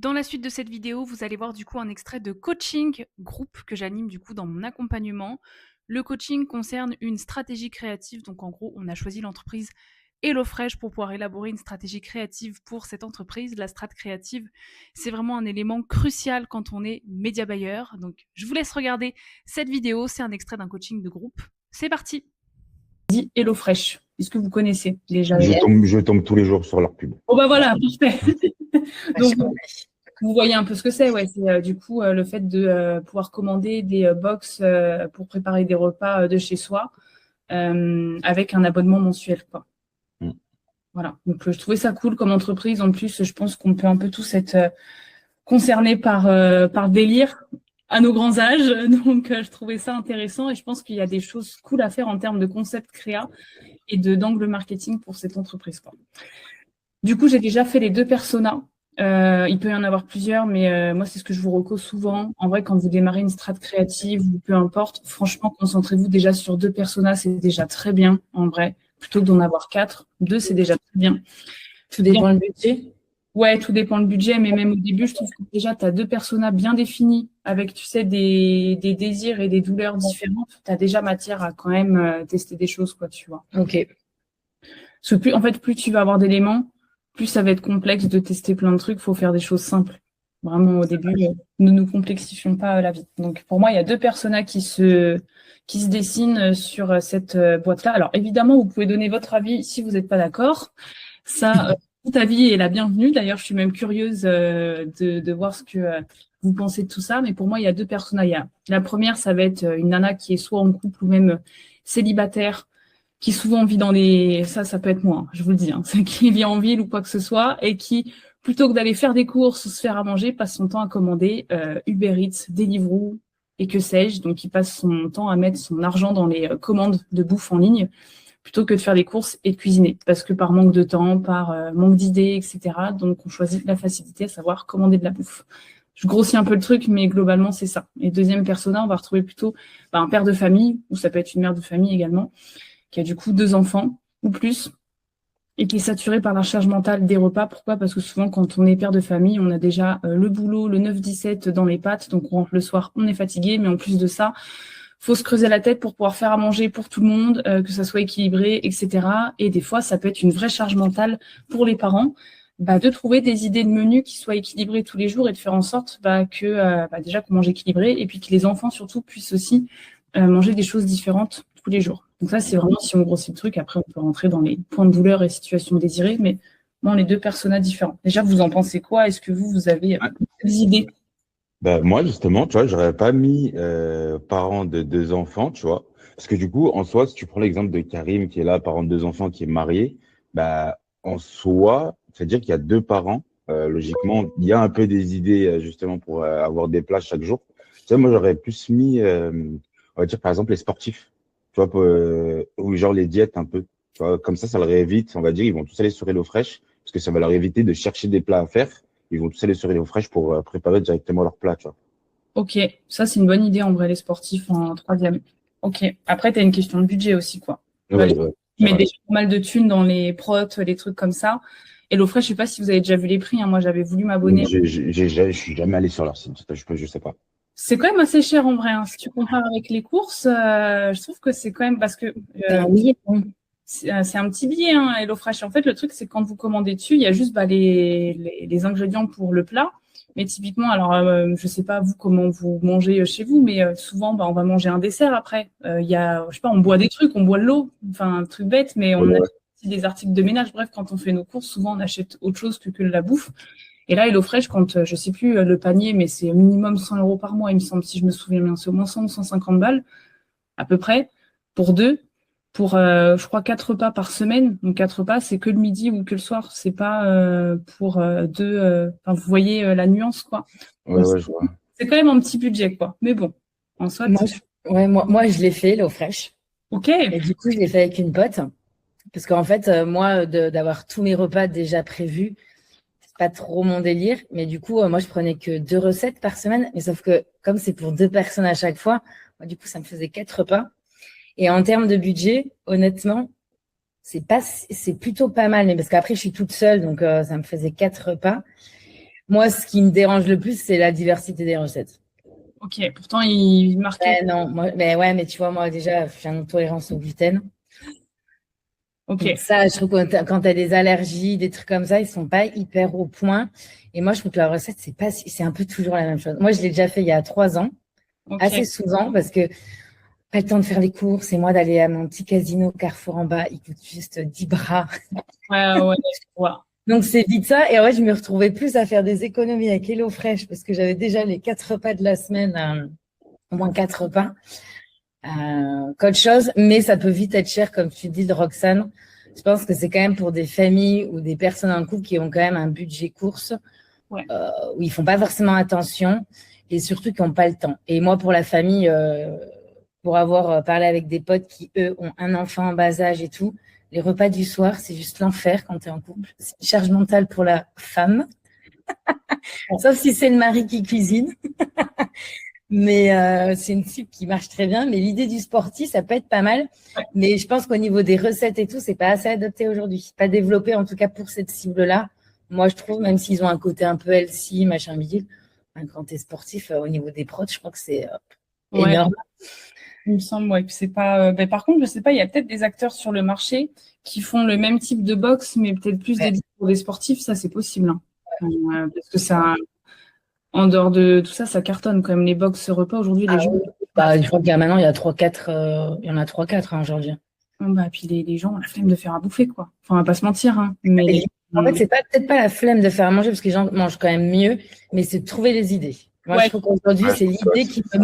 Dans la suite de cette vidéo, vous allez voir du coup un extrait de coaching groupe que j'anime du coup dans mon accompagnement. Le coaching concerne une stratégie créative. Donc en gros, on a choisi l'entreprise HelloFresh pour pouvoir élaborer une stratégie créative pour cette entreprise. La strat créative, c'est vraiment un élément crucial quand on est média buyer. Donc je vous laisse regarder cette vidéo. C'est un extrait d'un coaching de groupe. C'est parti. Dit HelloFresh. Est-ce que vous connaissez déjà? Je tombe tous les jours sur leur pub. Oh bah voilà, parfait. Donc, vous voyez un peu ce que c'est, ouais. C'est du coup le fait de pouvoir commander des box pour préparer des repas de chez soi avec un abonnement mensuel, quoi. Mm. Voilà. Donc je trouvais ça cool comme entreprise. En plus, je pense qu'on peut un peu tous être concernés par le délire à nos grands âges. Donc je trouvais ça intéressant et je pense qu'il y a des choses cool à faire en termes de concept créa et d'angle marketing pour cette entreprise, quoi. Du coup, j'ai déjà fait les 2 personas. Il peut y en avoir plusieurs, mais moi, c'est ce que je vous recommande souvent. En vrai, quand vous démarrez une strat créative ou peu importe, franchement, concentrez-vous déjà sur 2 personas, c'est déjà très bien, en vrai. Plutôt que d'en avoir 4, 2, c'est déjà très bien. Tout dépend du budget. Ouais, tout dépend du budget, mais même au début, je trouve que déjà, tu as 2 personas bien définis, avec, tu sais, des désirs et des douleurs différentes. Tu as déjà matière à quand même tester des choses, quoi, tu vois. Ok. Parce que plus tu vas avoir d'éléments, plus ça va être complexe de tester plein de trucs. Il faut faire des choses simples. Vraiment, au début, ne nous complexifions pas la vie. Donc, pour moi, il y a 2 personas qui se dessinent sur cette boîte-là. Alors, évidemment, vous pouvez donner votre avis si vous n'êtes pas d'accord. Ça, tout avis est la bienvenue. D'ailleurs, je suis même curieuse de voir ce que vous pensez de tout ça. Mais pour moi, il y a 2 personas. La première, ça va être une nana qui est soit en couple ou même célibataire, qui souvent vit dans ça peut être moi, hein, je vous le dis, hein, qui vit en ville ou quoi que ce soit, et qui, plutôt que d'aller faire des courses ou se faire à manger, passe son temps à commander Uber Eats, Deliveroo et que sais-je. Donc, il passe son temps à mettre son argent dans les commandes de bouffe en ligne, plutôt que de faire des courses et de cuisiner, parce que par manque de temps, par manque d'idées, etc. Donc, on choisit la facilité, à savoir commander de la bouffe. Je grossis un peu le truc, mais globalement, c'est ça. Et deuxième persona, on va retrouver plutôt un père de famille, ou ça peut être une mère de famille également, qui a du coup 2 enfants ou plus, et qui est saturé par la charge mentale des repas. Pourquoi? Parce que souvent, quand on est père de famille, on a déjà le boulot, le 9-17 dans les pattes, donc on rentre le soir, on est fatigué, mais en plus de ça, faut se creuser la tête pour pouvoir faire à manger pour tout le monde, que ça soit équilibré, etc. Et des fois, ça peut être une vraie charge mentale pour les parents, de trouver des idées de menus qui soient équilibrés tous les jours et de faire en sorte que déjà qu'on mange équilibré et puis que les enfants surtout puissent aussi manger des choses différentes tous les jours. Donc ça, c'est vraiment si on grossit le truc. Après, on peut rentrer dans les points de douleur et situations désirées, mais bon, les 2 personas différents. Déjà, vous en pensez quoi? Est-ce que vous avez des idées? Moi, justement, tu vois, j'aurais pas mis parent de 2 enfants, tu vois. Parce que du coup, en soi, si tu prends l'exemple de Karim qui est là, parent de 2 enfants, qui est marié, en soi, c'est-à-dire qu'il y a 2 parents. Logiquement, il y a un peu des idées justement pour avoir des places chaque jour. Tu sais, moi, j'aurais plus mis, on va dire par exemple les sportifs, tu vois, ou genre les diètes un peu. Tu vois, comme ça leur évite, on va dire, ils vont tous aller sur HelloFresh parce que ça va leur éviter de chercher des plats à faire. Ils vont tous aller sur HelloFresh pour préparer directement leur plat, tu vois. Ok, ça c'est une bonne idée en vrai, les sportifs en 3e. Ok, après tu as une question de budget aussi, quoi. Ouais, Tu mets déjà pas mal de thunes dans les protes, les trucs comme ça. HelloFresh, je sais pas si vous avez déjà vu les prix, hein. Moi j'avais voulu m'abonner. Je suis jamais allé sur leur site, je sais pas. C'est quand même assez cher en vrai, hein. Si tu compares avec les courses, je trouve que c'est quand même parce que Oui, c'est un petit billet, hein, HelloFresh. En fait, le truc, c'est que quand vous commandez dessus, il y a juste les ingrédients pour le plat. Mais typiquement, alors, je sais pas vous comment vous mangez chez vous, mais souvent, on va manger un dessert après. Il y a, je sais pas, on boit des trucs, on boit de l'eau, enfin, un truc bête, mais on Ouais. achète aussi des articles de ménage. Bref, quand on fait nos courses, souvent, on achète autre chose que de la bouffe. Et là, HelloFresh, quand, je sais plus le panier, mais c'est minimum 100 € par mois, il me semble, si je me souviens bien. C'est au moins 100 ou 150 balles, à peu près, pour 2. Pour, je crois, 4 repas par semaine. Donc, 4 repas, c'est que le midi ou que le soir. C'est pas pour 2. Vous voyez la nuance, quoi. Ouais, Donc, je vois. c'est quand même un petit budget, quoi. Mais bon, en soit. moi, je l'ai fait, HelloFresh. Ok. Et du coup, je l'ai fait avec une pote. Parce qu'en fait, moi, d'avoir tous mes repas déjà prévus, c'est pas trop mon délire. Mais du coup, moi, je prenais que 2 recettes par semaine. Mais sauf que, comme c'est pour 2 personnes à chaque fois, moi, du coup, ça me faisait 4 repas. Et en termes de budget, honnêtement, c'est plutôt pas mal. Mais parce qu'après, je suis toute seule, donc ça me faisait 4 repas. Moi, ce qui me dérange le plus, c'est la diversité des recettes. Ok, pourtant, il marquait. Non, mais tu vois, moi, déjà, j'ai une intolérance au gluten. Ok. Donc ça, je trouve que quand tu as des allergies, des trucs comme ça, ils sont pas hyper au point. Et moi, je trouve que la recette, c'est un peu toujours la même chose. Moi, je l'ai déjà fait il y a 3 ans, Ok. assez souvent, parce que pas le temps de faire les courses, c'est moi d'aller à mon petit casino Carrefour en bas, il coûte juste 10 bras. Ouais. Donc c'est vite ça. Et en vrai, je me retrouvais plus à faire des économies avec HelloFresh, parce que j'avais déjà les 4 repas de la semaine, au moins 4 repas, qu'autre chose. Mais ça peut vite être cher, comme tu dis, de Roxane. Je pense que c'est quand même pour des familles ou des personnes en couple qui ont quand même un budget course, Ouais. où ils font pas forcément attention et surtout qui n'ont pas le temps. Et moi, pour la famille, pour avoir parlé avec des potes qui, eux, ont un enfant en bas âge et tout, les repas du soir, c'est juste l'enfer quand tu es en couple. C'est une charge mentale pour la femme, sauf si c'est le mari qui cuisine. Mais c'est une cible qui marche très bien. Mais l'idée du sportif, ça peut être pas mal. Mais je pense qu'au niveau des recettes et tout, c'est pas assez adapté aujourd'hui. Pas développé, en tout cas pour cette cible-là. Moi, je trouve, même s'ils ont un côté un peu healthy, machin bidule, quand tu es sportif, au niveau des prods, je crois que c'est énorme. Il me semble, ouais. Puis c'est pas. Par contre, je sais pas, il y a peut-être des acteurs sur le marché qui font le même type de boxe, mais peut-être plus dédiés pour des sportifs. Ça, c'est possible. Hein. Parce que ça. En dehors de tout ça, ça cartonne quand même. Les box repas aujourd'hui, les gens. Oui. Je crois qu'il y a maintenant, il y a 3-4, il y en a 3-4 aujourd'hui. Puis les gens ont la flemme de faire à bouffer, quoi. Enfin, on va pas se mentir. Hein. Mais en fait, c'est peut-être pas la flemme de faire à manger parce que les gens mangent quand même mieux, mais c'est de trouver les idées. Moi, je trouve qu'aujourd'hui, c'est l'idée qui me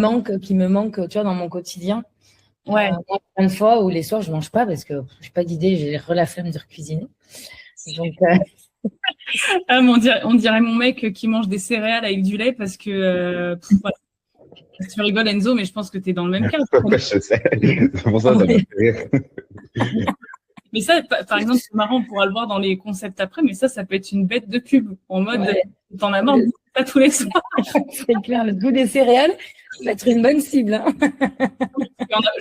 manque, tu vois, dans mon quotidien. Ouais. Moi, plein de fois où les soirs, je mange pas parce que j'ai pas d'idée, j'ai la flemme de cuisiner. Donc, on dirait mon mec qui mange des céréales avec du lait parce que voilà. Tu rigoles, Enzo, mais je pense que tu es dans le même cas. Je sais. C'est pour ça, ça me fait rire. Mais ça, par exemple, c'est marrant, on pourra le voir dans les concepts après, mais ça peut être une bête de pub en mode t'en as marre de pas tous les soirs. C'est clair, le goût des céréales, ça va être une bonne cible. Hein.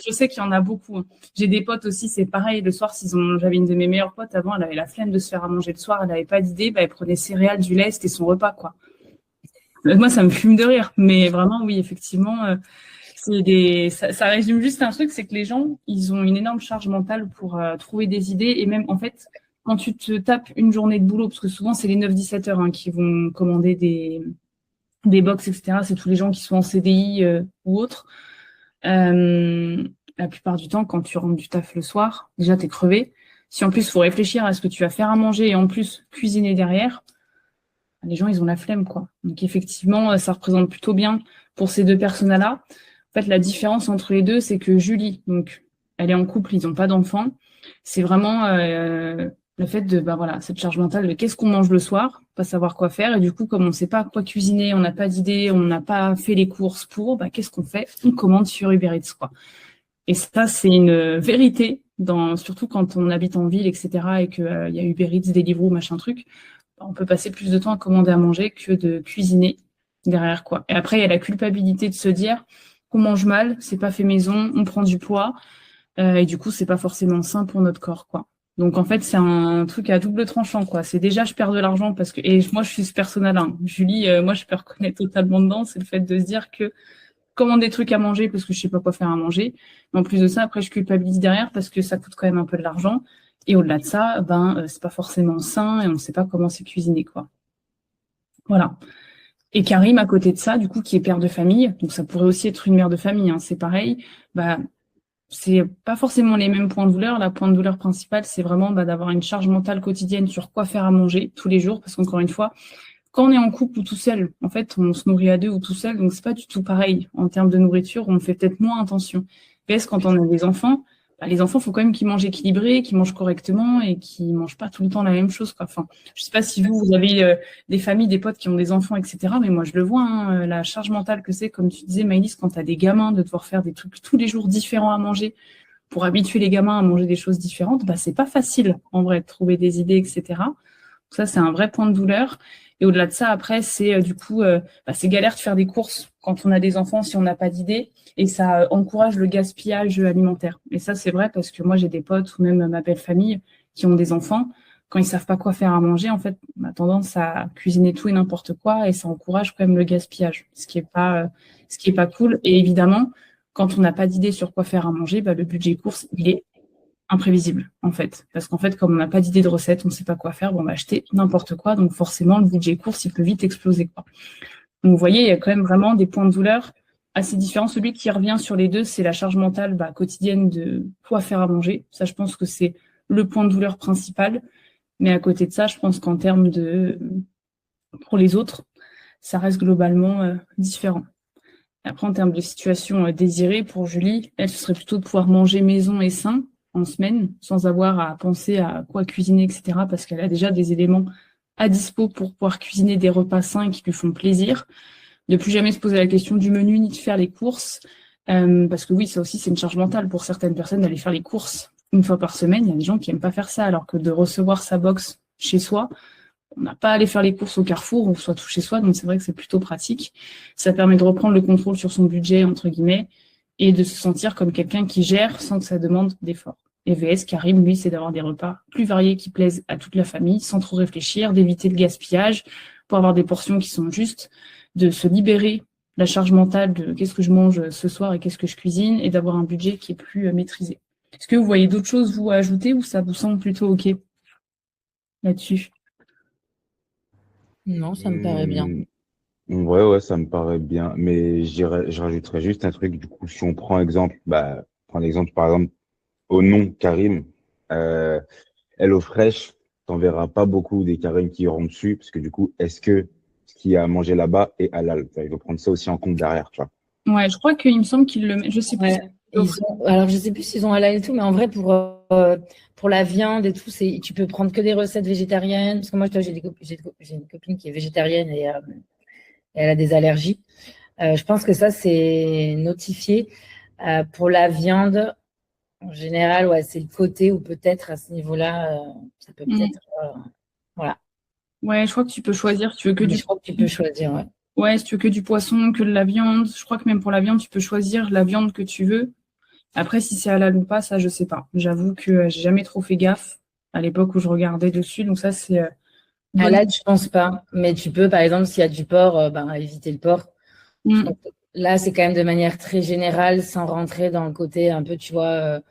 Je sais qu'il y en a beaucoup. Hein. J'ai des potes aussi, c'est pareil. Le soir, j'avais une de mes meilleures potes avant, elle avait la flemme de se faire à manger le soir, elle n'avait pas d'idée, elle prenait céréales, du lait, c'était son repas, quoi. Moi, ça me fume de rire, mais vraiment, oui, effectivement, ça résume juste un truc, c'est que les gens, ils ont une énorme charge mentale pour trouver des idées, et même, en fait, quand tu te tapes une journée de boulot, parce que souvent, c'est les 9-17 heures qui vont commander des box, etc., c'est tous les gens qui sont en CDI ou autres. La plupart du temps, quand tu rentres du taf le soir, déjà, t'es crevé. Si en plus, il faut réfléchir à ce que tu vas faire à manger et en plus, cuisiner derrière, les gens, ils ont la flemme, quoi. Donc, effectivement, ça représente plutôt bien pour ces deux personnes-là. En fait, la différence entre les deux, c'est que Julie, donc, elle est en couple, ils n'ont pas d'enfants. C'est vraiment le fait de, cette charge mentale de qu'est-ce qu'on mange le soir, pas savoir quoi faire. Et du coup, comme on ne sait pas quoi cuisiner, on n'a pas d'idée, on n'a pas fait les courses pour, qu'est-ce qu'on fait? On commande sur Uber Eats, quoi. Et ça, c'est une vérité, surtout quand on habite en ville, etc., et qu'il y a Uber Eats, Deliveroo, machin truc. On peut passer plus de temps à commander à manger que de cuisiner derrière, quoi. Et après, il y a la culpabilité de se dire qu'on mange mal, c'est pas fait maison, on prend du poids, et du coup, c'est pas forcément sain pour notre corps, quoi. Donc, en fait, c'est un truc à double tranchant, quoi. C'est déjà, je perds de l'argent parce que, et moi, je suis ce personnage-là. Hein. Julie, moi, je peux reconnaître totalement dedans, c'est le fait de se dire que commande des trucs à manger parce que je sais pas quoi faire à manger. Mais en plus de ça, après, je culpabilise derrière parce que ça coûte quand même un peu de l'argent. Et au-delà de ça, c'est pas forcément sain et on ne sait pas comment c'est cuisiné, quoi. Voilà. Et Karim, à côté de ça, du coup, qui est père de famille, donc ça pourrait aussi être une mère de famille, hein, c'est pareil, c'est pas forcément les mêmes points de douleur. La point de douleur principale, c'est vraiment d'avoir une charge mentale quotidienne sur quoi faire à manger tous les jours, parce qu'encore une fois, quand on est en couple ou tout seul, en fait, on se nourrit à deux ou tout seul, donc c'est pas du tout pareil. En termes de nourriture, on fait peut-être moins attention. Parce que quand on a des enfants, les enfants, il faut quand même qu'ils mangent équilibré, qu'ils mangent correctement et qu'ils mangent pas tout le temps la même chose, quoi. Enfin, je sais pas si vous avez des familles, des potes qui ont des enfants, etc. Mais moi, je le vois, hein, la charge mentale que c'est, comme tu disais, Maëlys, quand tu as des gamins, de devoir faire des trucs tous les jours différents à manger pour habituer les gamins à manger des choses différentes, c'est pas facile, en vrai, de trouver des idées, etc. Donc ça, c'est un vrai point de douleur. Et au-delà de ça, après, c'est c'est galère de faire des courses quand on a des enfants si on n'a pas d'idée. Et ça encourage le gaspillage alimentaire. Et ça, c'est vrai parce que moi, j'ai des potes ou même ma belle famille qui ont des enfants. quand ils savent pas quoi faire à manger, en fait, on a tendance à cuisiner tout et n'importe quoi et ça encourage quand même le gaspillage, ce qui est pas cool. Et évidemment, quand on n'a pas d'idée sur quoi faire à manger, le budget course, il est imprévisible, en fait. Parce qu'en fait, comme on n'a pas d'idée de recette, on ne sait pas quoi faire, on va acheter n'importe quoi. Donc forcément, le budget course, il peut vite exploser, quoi. Donc vous voyez, il y a quand même vraiment des points de douleur assez différents. Celui qui revient sur les deux, c'est la charge mentale quotidienne de quoi faire à manger. Ça, je pense que c'est le point de douleur principal. Mais à côté de ça, je pense qu'en termes pour les autres, ça reste globalement différent. Après, en termes de situation désirée, pour Julie, elle, ce serait plutôt de pouvoir manger maison et sain en semaine, sans avoir à penser à quoi cuisiner, etc., parce qu'elle a déjà des éléments à dispo pour pouvoir cuisiner des repas sains qui lui font plaisir. Ne plus jamais se poser la question du menu ni de faire les courses, parce que oui, ça aussi, c'est une charge mentale pour certaines personnes d'aller faire les courses une fois par semaine. Il y a des gens qui n'aiment pas faire ça, alors que de recevoir sa box chez soi, on n'a pas à aller faire les courses au Carrefour, on reçoit tout chez soi, donc c'est vrai que c'est plutôt pratique. Ça permet de reprendre le contrôle sur son budget, entre guillemets, et de se sentir comme quelqu'un qui gère sans que ça demande d'effort. Et VS Karim, lui, c'est d'avoir des repas plus variés qui plaisent à toute la famille, sans trop réfléchir, d'éviter le gaspillage, pour avoir des portions qui sont justes, de se libérer la charge mentale de qu'est-ce que je mange ce soir et qu'est-ce que je cuisine, et d'avoir un budget qui est plus maîtrisé. Est-ce que vous voyez d'autres choses, vous, à ajouter, ou ça vous semble plutôt OK là-dessus? Non, ça me paraît bien. Ouais, ça me paraît bien. Mais je rajouterais juste un truc, du coup, si on prend exemple, prends l'exemple, par exemple, au nom Karim, euh, HelloFresh, t'enverras pas beaucoup des Karim qui iront dessus, parce que du coup, est-ce que ce qu'il y a à manger là-bas est halal? Enfin, il faut prendre ça aussi en compte derrière, tu vois. Ouais, je crois qu'il me semble qu'ils le mettent. Je sais plus. Ouais. Alors, je sais plus s'ils ont halal et tout, mais en vrai, pour la viande et tout, tu peux prendre que des recettes végétariennes. Parce que moi, j'ai une copine qui est végétarienne et elle a des allergies. Je pense que ça, c'est notifié. Pour la viande, en général, ouais, c'est le côté où peut-être à ce niveau-là, ça peut peut-être. Voilà. Ouais, je crois que tu peux choisir. Tu veux que Mais du. je crois que tu peux choisir, ouais. Ouais, si tu veux que du poisson, que de la viande. Je crois que même pour la viande, tu peux choisir la viande que tu veux. Après, si c'est halal ou pas, ça, je sais pas. J'avoue que j'ai jamais trop fait gaffe à l'époque où je regardais dessus. Donc ça, c'est Halal, je pense pas. Mais tu peux, par exemple, s'il y a du porc, éviter le porc. Je Mm. pense que là, c'est quand même de manière très générale, sans rentrer dans le côté un peu, tu vois,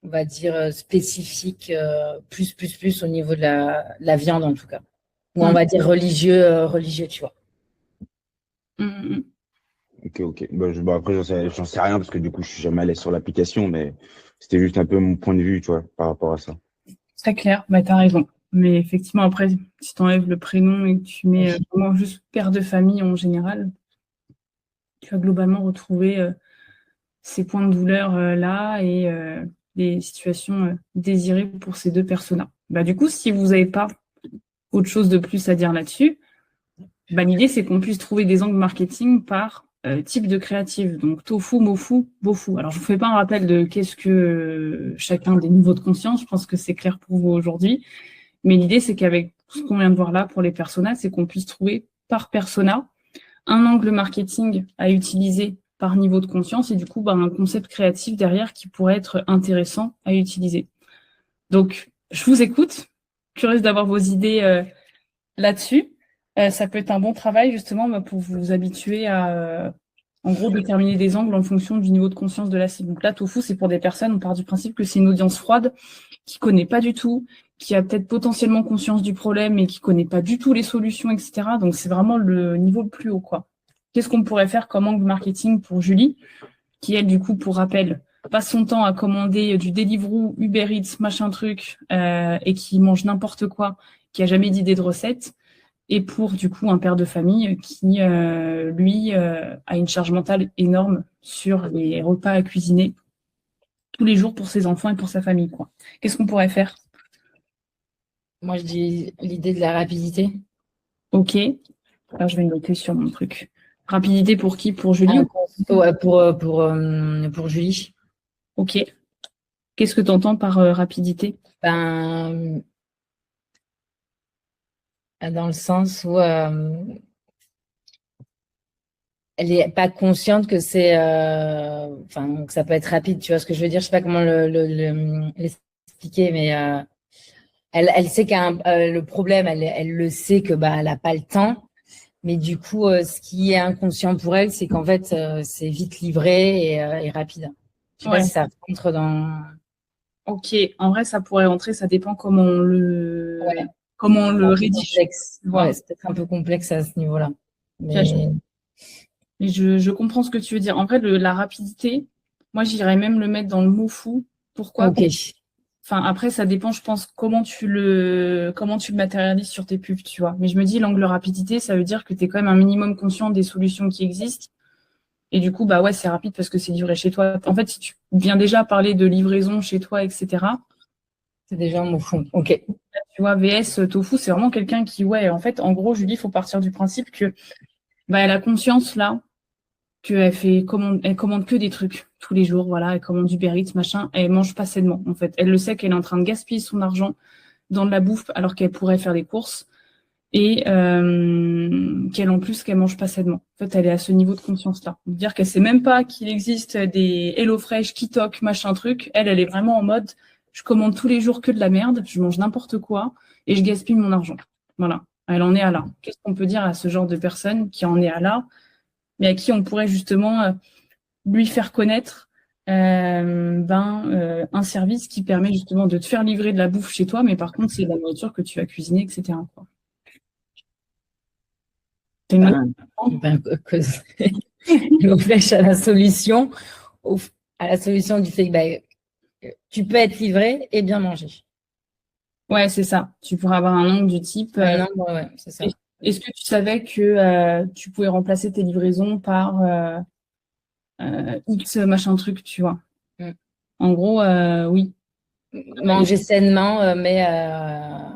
on va dire spécifique, plus au niveau de la viande en tout cas. Ou on Mm. va dire religieux, tu vois. Mm. Ok. Après, j'en sais rien, parce que du coup, je suis jamais allé sur l'application, mais c'était juste un peu mon point de vue, tu vois, par rapport à ça. Très clair. T'as raison. Mais effectivement, après, si tu enlèves le prénom et que tu mets vraiment juste père de famille en général, tu vas globalement retrouver ces points de douleur là et des situations désirées pour ces deux personas. Du coup, si vous n'avez pas autre chose de plus à dire là-dessus, l'idée c'est qu'on puisse trouver des angles marketing par type de créative. Donc tofu, mofu, bofu. Alors je vous fais pas un rappel de qu'est-ce que chacun des niveaux de conscience, je pense que c'est clair pour vous aujourd'hui. Mais l'idée c'est qu'avec tout ce qu'on vient de voir là pour les personas, c'est qu'on puisse trouver par persona un angle marketing à utiliser par niveau de conscience et du coup un concept créatif derrière qui pourrait être intéressant à utiliser. Donc, je vous écoute, curieuse d'avoir vos idées là-dessus. Ça peut être un bon travail justement pour vous habituer à, en gros, déterminer des angles en fonction du niveau de conscience de la cible. Donc là, Tofu, c'est pour des personnes, on part du principe que c'est une audience froide qui connaît pas du tout, qui a peut-être potentiellement conscience du problème mais qui connaît pas du tout les solutions, etc. Donc c'est vraiment le niveau le plus haut, quoi. Qu'est-ce qu'on pourrait faire comme angle marketing pour Julie, qui elle, du coup, pour rappel, passe son temps à commander du Deliveroo, Uber Eats, machin truc, et qui mange n'importe quoi, qui a jamais d'idée de recette, et pour, du coup, un père de famille qui, lui, a une charge mentale énorme sur les repas à cuisiner tous les jours pour ses enfants et pour sa famille, quoi. Qu'est-ce qu'on pourrait faire? Moi, je dis l'idée de la rapidité. Ok. Alors, je vais noter sur mon truc. Rapidité pour qui? Pour Julie? Ouais, pour Julie. Ok. Qu'est-ce que tu entends par rapidité? Dans le sens où elle est pas consciente que que ça peut être rapide. Tu vois ce que je veux dire? Je sais pas comment l'expliquer, mais Elle sait le problème, elle le sait que elle n'a pas le temps. Mais du coup, ce qui est inconscient pour elle, c'est qu'en fait, c'est vite livré et rapide. Je sais pas Ouais. si ça rentre dans. Ok, en vrai, ça pourrait rentrer, ça dépend comment Ouais. on le C'est rédige. complexe. Tu vois. Ouais, c'est peut-être un peu complexe à ce niveau-là. Ok, Mais mais je comprends ce que tu veux dire. En vrai, la rapidité, moi, j'irais même le mettre dans le mot fou. Pourquoi? ok. Enfin, après, ça dépend, je pense, comment tu le matérialises sur tes pubs, tu vois. Mais je me dis, l'angle rapidité, ça veut dire que tu es quand même un minimum conscient des solutions qui existent. Et du coup, bah ouais, c'est rapide parce que c'est livré chez toi. En fait, si tu viens déjà parler de livraison chez toi, etc., C'est déjà un mot fond. Ok. tu vois, VS Tofu, c'est vraiment quelqu'un qui, ouais, en fait, en gros, Julie, il faut partir du principe que, bah, elle a conscience, là, elle commande que des trucs tous les jours, voilà, elle commande du Uber Eats, machin, elle mange pas sainement, en fait. Elle le sait qu'elle est en train de gaspiller son argent dans de la bouffe alors qu'elle pourrait faire des courses et qu'elle mange pas sainement. En fait, elle est à ce niveau de conscience-là. Dire qu'elle sait même pas qu'il existe des HelloFresh, Kitok, machin truc. Elle est vraiment en mode, je commande tous les jours que de la merde, je mange n'importe quoi et je gaspille mon argent. Voilà. Elle en est à là. Qu'est-ce qu'on peut dire à ce genre de personne qui en est à là, mais à qui on pourrait justement lui faire connaître un service qui permet justement de te faire livrer de la bouffe chez toi, mais par contre, c'est de la nourriture que tu as cuisinée, etc., quoi. C'est une autre- On flèche à la solution, à la solution du fait que tu peux être livré et bien manger. Ouais, c'est ça. Tu pourrais avoir un angle du type. Un nombre, ouais, c'est ça. Est-ce que tu savais que tu pouvais remplacer tes livraisons par X machin truc, tu vois? Mm. En gros, oui. Manger sainement, mais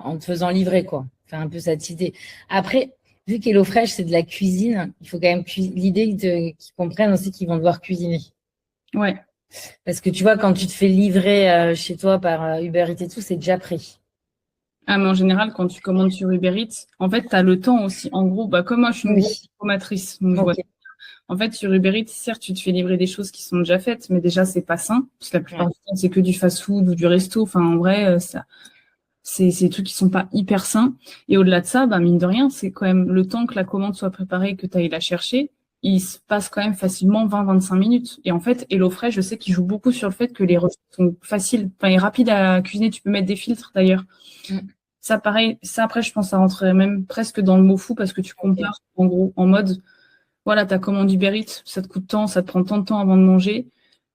en te faisant livrer, quoi. Faire un peu cette idée. Après, vu qu'HelloFresh, c'est de la cuisine, il faut quand même l'idée qu'ils comprennent aussi qu'ils vont devoir cuisiner. Ouais. Parce que tu vois, quand tu te fais livrer chez toi par Uber Eats et tout, c'est déjà pris. Ah, mais en général, quand tu commandes sur Uber Eats, en fait, tu as le temps aussi. En gros, bah, comme moi, je suis une Oui. grosse consommatrice. Donc, je vois. Ok. En fait, sur Uber Eats, certes, tu te fais livrer des choses qui sont déjà faites, mais déjà, c'est pas sain. Parce que la plupart du temps, c'est que du fast-food ou du resto. Enfin, en vrai, c'est des trucs qui sont pas hyper sains. Et au-delà de ça, bah, mine de rien, c'est quand même le temps que la commande soit préparée, que tu ailles la chercher. Il se passe quand même facilement 20-25 minutes. Et en fait, HelloFresh, je sais qu'il joue beaucoup sur le fait que les recettes sont faciles, enfin, et rapides à cuisiner. Tu peux mettre des filtres d'ailleurs. Mm. Ça, pareil, ça après, je pense, ça rentrerait même presque dans le mot fou parce que tu compares, en gros, en mode, voilà, ta commande Uber Eats, ça te coûte tant, ça te prend tant de temps avant de manger.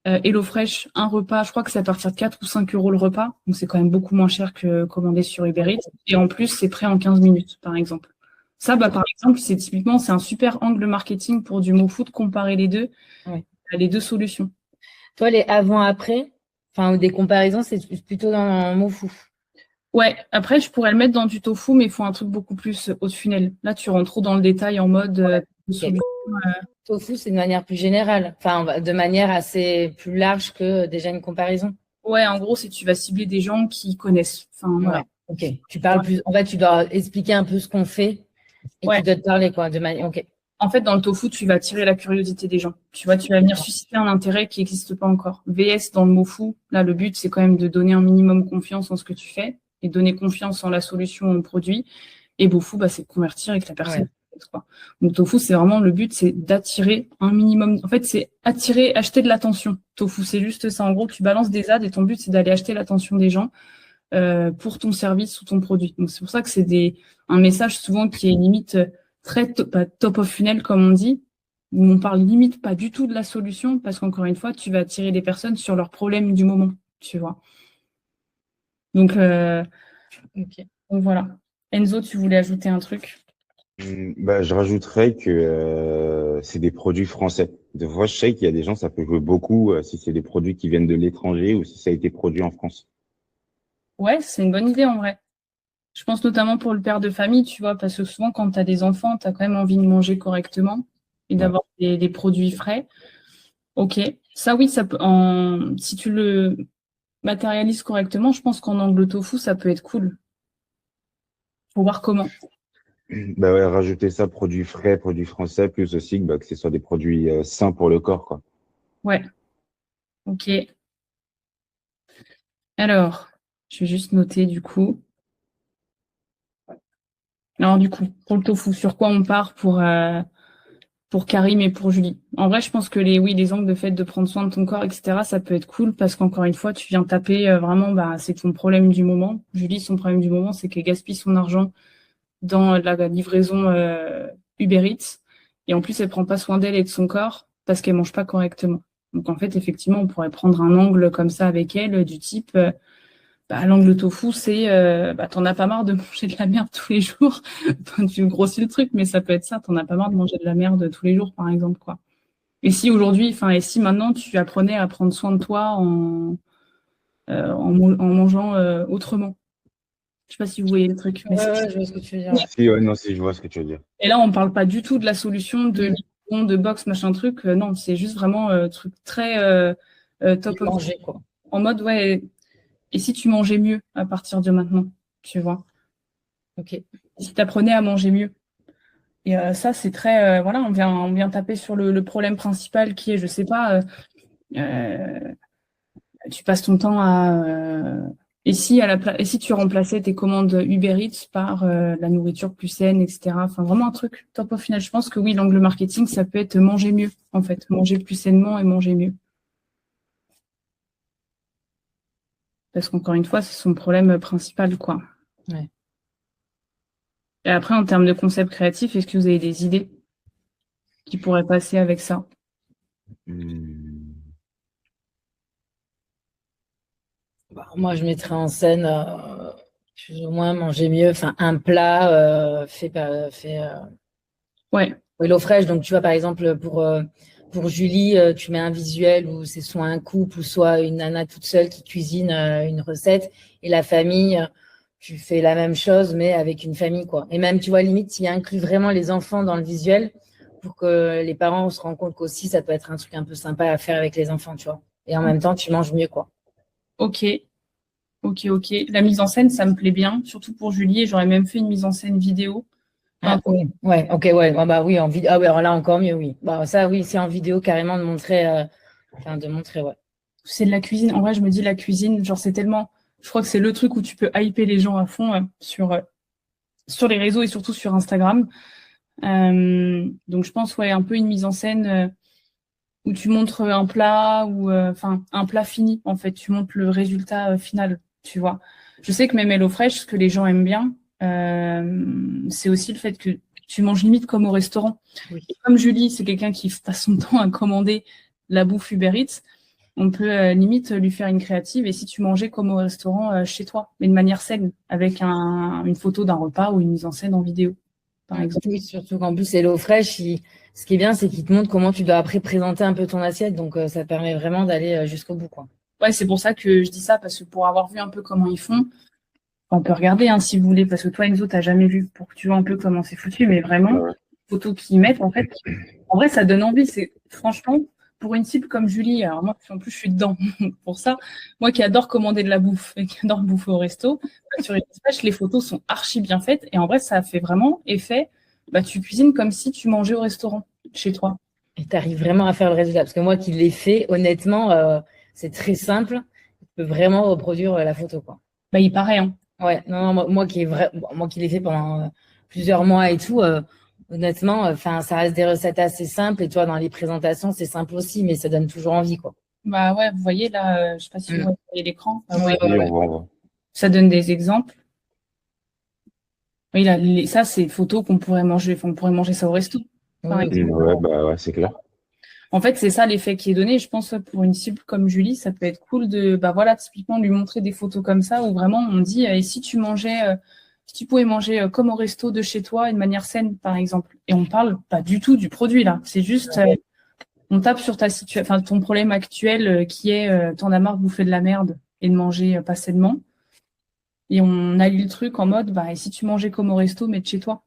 HelloFresh, un repas, je crois que c'est à partir de 4 ou 5 euros le repas. Donc, c'est quand même beaucoup moins cher que commander sur Uber Eats. Et en plus, c'est prêt en 15 minutes, par exemple. Ça, bah, par exemple, c'est un super angle marketing pour du mot food, comparer les deux, Ouais. les deux solutions. Toi, les avant-après, enfin, ou des comparaisons, c'est plutôt dans un mot fou. Ouais, après, je pourrais le mettre dans du tofu, mais il faut un truc beaucoup plus haut de funnel. Là, tu rentres trop dans le détail en mode solution. Tofu, c'est de manière plus générale, enfin, de manière assez plus large que déjà une comparaison. Ouais, en gros, c'est tu vas cibler des gens qui connaissent. Enfin, voilà. Ouais, ok. Tu parles plus. En fait, tu dois expliquer un peu ce qu'on fait et Ouais. tu dois te parler, quoi, de manière. Ok. En fait, dans le tofu, tu vas attirer la curiosité des gens. Tu vois, tu vas venir susciter un intérêt qui n'existe pas encore. VS, dans le mot fou, là, le but, c'est quand même de donner un minimum confiance en ce que tu fais et donner confiance en la solution, au produit. Et Bofu, bah, c'est de convertir avec la personne. Ouais. Donc, tofu, c'est vraiment le but, c'est d'attirer un minimum. En fait, c'est acheter de l'attention. Tofu, c'est juste ça. En gros, tu balances des ads et ton but, c'est d'aller acheter l'attention des gens pour ton service ou ton produit. Donc, c'est pour ça que c'est un message souvent qui est limite très top of funnel, comme on dit, où on parle limite pas du tout de la solution, parce qu'encore une fois, tu vas attirer les personnes sur leurs problèmes du moment, tu vois. Donc, donc voilà. Enzo, tu voulais ajouter un truc? Bah, je rajouterais que c'est des produits français. Des fois, je sais qu'il y a des gens, ça peut jouer beaucoup si c'est des produits qui viennent de l'étranger ou si ça a été produit en France. Ouais, c'est une bonne idée en vrai. Je pense notamment pour le père de famille, tu vois, parce que souvent, quand tu as des enfants, tu as quand même envie de manger correctement et d'avoir des produits frais. Ok, ça oui, ça peut, si tu le matérialises correctement, je pense qu'en angle tofu, ça peut être cool. Faut voir comment. Bah ouais, rajouter ça, produits frais, produits français, plus aussi que ce soit des produits sains pour le corps, quoi. Ouais, ok. Alors, je vais juste noter du coup. Alors du coup, pour le tofu, sur quoi on part pour Karim et pour Julie? En vrai, je pense que les angles de fait de prendre soin de ton corps, etc., ça peut être cool parce qu'encore une fois, tu viens taper vraiment, c'est ton problème du moment. Julie, son problème du moment, c'est qu'elle gaspille son argent dans la livraison Uber Eats. Et en plus, elle prend pas soin d'elle et de son corps parce qu'elle mange pas correctement. Donc en fait, effectivement, on pourrait prendre un angle comme ça avec elle, du type, l'angle tofu, c'est, t'en as pas marre de manger de la merde tous les jours. Enfin, tu grossis le truc, mais ça peut être ça. T'en as pas marre de manger de la merde tous les jours, par exemple, quoi. Et si aujourd'hui, et si maintenant tu apprenais à prendre soin de toi en mangeant autrement. Je sais pas si vous voyez le truc, mais Ouais, je vois ce que tu veux dire. Ouais. Si, ouais, non, si, je vois ce que tu veux dire. Et là, on parle pas du tout de la solution de de boxe, machin truc. Non, c'est juste vraiment truc très top of Manger, quoi. en mode, ouais, et si tu mangeais mieux à partir de maintenant, tu vois. Ok. Et si tu apprenais à manger mieux. Et ça, c'est très, voilà, on vient taper sur le problème principal qui est, je sais pas, tu passes ton temps et si tu remplaçais tes commandes Uber Eats par la nourriture plus saine, etc. Enfin, vraiment un truc top au final. Je pense que oui, l'angle marketing, ça peut être manger mieux, en fait. Manger plus sainement et manger mieux. Parce qu'encore une fois, c'est son problème principal, quoi. Ouais. Et après, en termes de concept créatif, est-ce que vous avez des idées qui pourraient passer avec ça? Moi, je mettrais en scène plus ou moins manger mieux. Enfin, un plat fait Ouais. HelloFresh. Donc, tu vois, par exemple, pour Julie, tu mets un visuel où c'est soit un couple ou soit une nana toute seule qui cuisine une recette. Et la famille, tu fais la même chose, mais avec une famille, quoi. Et même, tu vois, limite, tu inclus vraiment les enfants dans le visuel pour que les parents se rendent compte qu'aussi, ça peut être un truc un peu sympa à faire avec les enfants, tu vois. Et en même temps, tu manges mieux, quoi. Ok. La mise en scène, ça me plaît bien, surtout pour Julie. Et j'aurais même fait une mise en scène vidéo. Ah oui, ouais, ok, ouais, bah oui, en vidéo. Ah ouais, alors là encore mieux, oui. Bah ça, oui, c'est en vidéo carrément de montrer, ouais. C'est de la cuisine. En vrai, je me dis la cuisine, genre c'est tellement. Je crois que c'est le truc où tu peux hyper les gens à fond sur les réseaux et surtout sur Instagram. Donc je pense ouais un peu une mise en scène où tu montres un plat ou un plat fini en fait. Tu montres le résultat final, tu vois. Je sais que même HelloFresh, ce que les gens aiment bien, c'est aussi le fait que tu manges limite comme au restaurant. Oui. Et comme Julie, c'est quelqu'un qui passe son temps à commander la bouffe Uber Eats, on peut limite lui faire une créative et si tu mangeais comme au restaurant chez toi, mais de manière saine, avec une photo d'un repas ou une mise en scène en vidéo, par exemple. Oui, surtout qu'en plus, HelloFresh, ce qui est bien, c'est qu'il te montre comment tu dois après présenter un peu ton assiette. Donc, ça permet vraiment d'aller jusqu'au bout, quoi. Ouais, c'est pour ça que je dis ça, parce que pour avoir vu un peu comment ils font, on peut regarder hein, si vous voulez, parce que toi, Enzo, t'as jamais vu, pour que tu vois un peu comment c'est foutu, mais vraiment, Ouais. les photos qu'ils mettent, en fait, en vrai, ça donne envie. C'est franchement, pour une cible comme Julie, alors moi, en plus, je suis dedans pour ça, moi qui adore commander de la bouffe et qui adore bouffer au resto, sur HelloFresh, les photos sont archi bien faites, et en vrai, ça fait vraiment effet, tu cuisines comme si tu mangeais au restaurant, chez toi. Et tu arrives vraiment à faire le résultat. Parce que moi qui l'ai fait, honnêtement, c'est très simple. Tu peux vraiment reproduire la photo, quoi. Il paraît, hein. Ouais, non, moi qui l'ai fait pendant plusieurs mois et tout, honnêtement, enfin, ça reste des recettes assez simples et toi, dans les présentations, c'est simple aussi, mais ça donne toujours envie, quoi. Bah ouais, vous voyez là, je sais pas si vous voyez l'écran. Ouais, Oui, ouais. on voit. Ça donne des exemples. Oui, là, ça, c'est photos qu'on pourrait manger. On pourrait manger ça au resto. Par Oui, exemple. Ouais, ouais, c'est clair. En fait, c'est ça l'effet qui est donné. Je pense pour une cible comme Julie, ça peut être cool de, voilà, typiquement lui montrer des photos comme ça où vraiment on dit, et si tu mangeais, si tu pouvais manger comme au resto de chez toi, de manière saine, par exemple. Et on parle pas du tout du produit là. C'est juste, on tape sur ta situation, enfin ton problème actuel qui est, t'en as marre de bouffer de la merde et de manger pas sainement. Et on allie le truc en mode, et si tu mangeais comme au resto, mais de chez toi,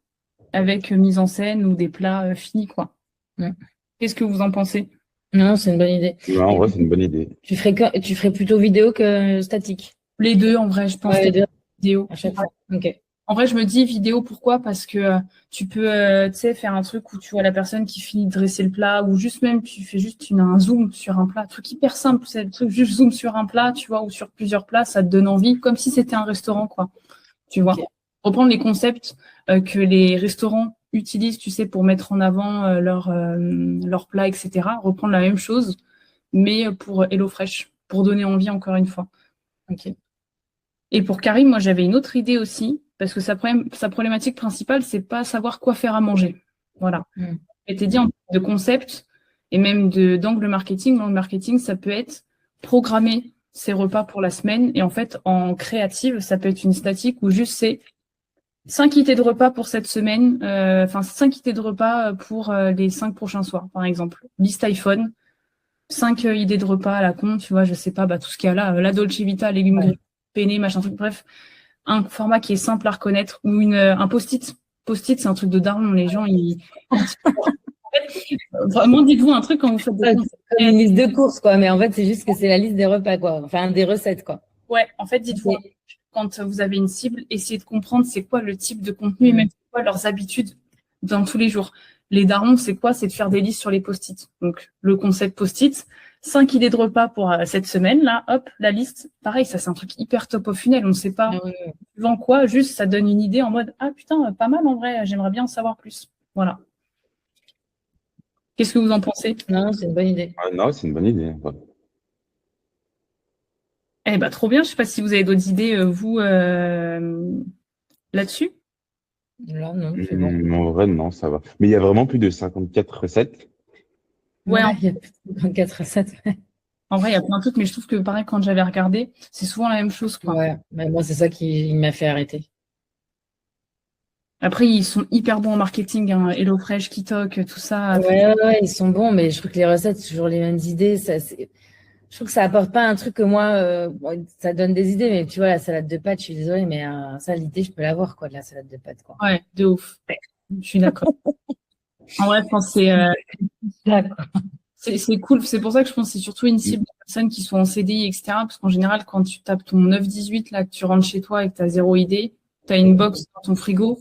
avec mise en scène ou des plats finis, quoi. Ouais. Qu'est-ce que vous en pensez? Non, c'est une bonne idée. Non, en vrai, c'est une bonne idée. Tu ferais plutôt vidéo que statique? Les deux, en vrai, je pense. Ouais, les deux. Vidéo. À chaque fois. Ok. En vrai, je me dis vidéo, pourquoi? Parce que tu peux, tu sais, faire un truc où tu vois la personne qui finit de dresser le plat, ou juste même, tu fais juste un zoom sur un plat. Un truc hyper simple, c'est le truc, juste zoom sur un plat, tu vois, ou sur plusieurs plats, ça te donne envie, comme si c'était un restaurant, quoi. Tu vois. Ok. reprendre les concepts que les restaurants utilisent, tu sais, pour mettre en avant leurs plats, etc. Reprendre la même chose, mais pour HelloFresh, pour donner envie encore une fois. Ok. Et pour Karim, moi, j'avais une autre idée aussi, parce que sa problématique principale, c'est pas savoir quoi faire à manger. Voilà. Je t'ai dit en termes de concept et même d'angle marketing. L'angle marketing, ça peut être programmer ses repas pour la semaine. Et en fait, en créative, ça peut être une statique où juste c'est 5 idées de repas pour cette semaine, 5 idées de repas pour les 5 prochains soirs, par exemple. Liste iPhone, 5 idées de repas à la con, tu vois, je sais pas, tout ce qu'il y a là, la Dolce Vita, légumes gris, penne, machin truc, bref. Un format qui est simple à reconnaître ou un post-it. Post-it, c'est un truc de daron, les gens, ils... Vraiment, dites-vous un truc quand vous faites des comme une liste de courses, quoi, mais en fait, c'est juste que c'est la liste des repas, quoi, enfin, des recettes, quoi. Ouais, en fait, dites-vous, quand vous avez une cible, essayez de comprendre c'est quoi le type de contenu et même c'est quoi leurs habitudes dans tous les jours. Les darons, c'est quoi? C'est de faire des listes sur les post-it. Donc, le concept post-it, 5 idées de repas pour cette semaine, là, hop, la liste. Pareil, ça, c'est un truc hyper top au funnel. On ne sait pas suivant quoi, juste ça donne une idée en mode, ah putain, pas mal en vrai, j'aimerais bien en savoir plus. Voilà. Qu'est-ce que vous en pensez? Non, c'est une bonne idée. Ah, non, c'est une bonne idée. Ouais. Eh ben, trop bien. Je sais pas si vous avez d'autres idées, vous, là-dessus. Là, non, c'est bon. En vrai, non, ça va. Mais il y a vraiment plus de 54 recettes. Ouais, Il y a plus de 54 recettes. en vrai, il y a plein de trucs, mais je trouve que pareil, quand j'avais regardé, c'est souvent la même chose, quoi. Ouais, mais moi, c'est ça qui m'a fait arrêter. Après, ils sont hyper bons en marketing, hein. HelloFresh, Kitok, tout ça. Ouais, ils sont bons, mais je trouve que les recettes, c'est toujours les mêmes idées. Je trouve que ça apporte pas un truc que moi, ça donne des idées, mais tu vois, la salade de pâtes, je suis désolée, mais ça, l'idée, je peux l'avoir, quoi, de la salade de pâtes, quoi. Ouais, de ouf. Je suis d'accord. En vrai, je pense que c'est cool. C'est pour ça que je pense que c'est surtout une cible de personnes qui sont en CDI, etc. Parce qu'en général, quand tu tapes ton 9-18, là, que tu rentres chez toi et que tu as zéro idée, tu as une box dans ton frigo,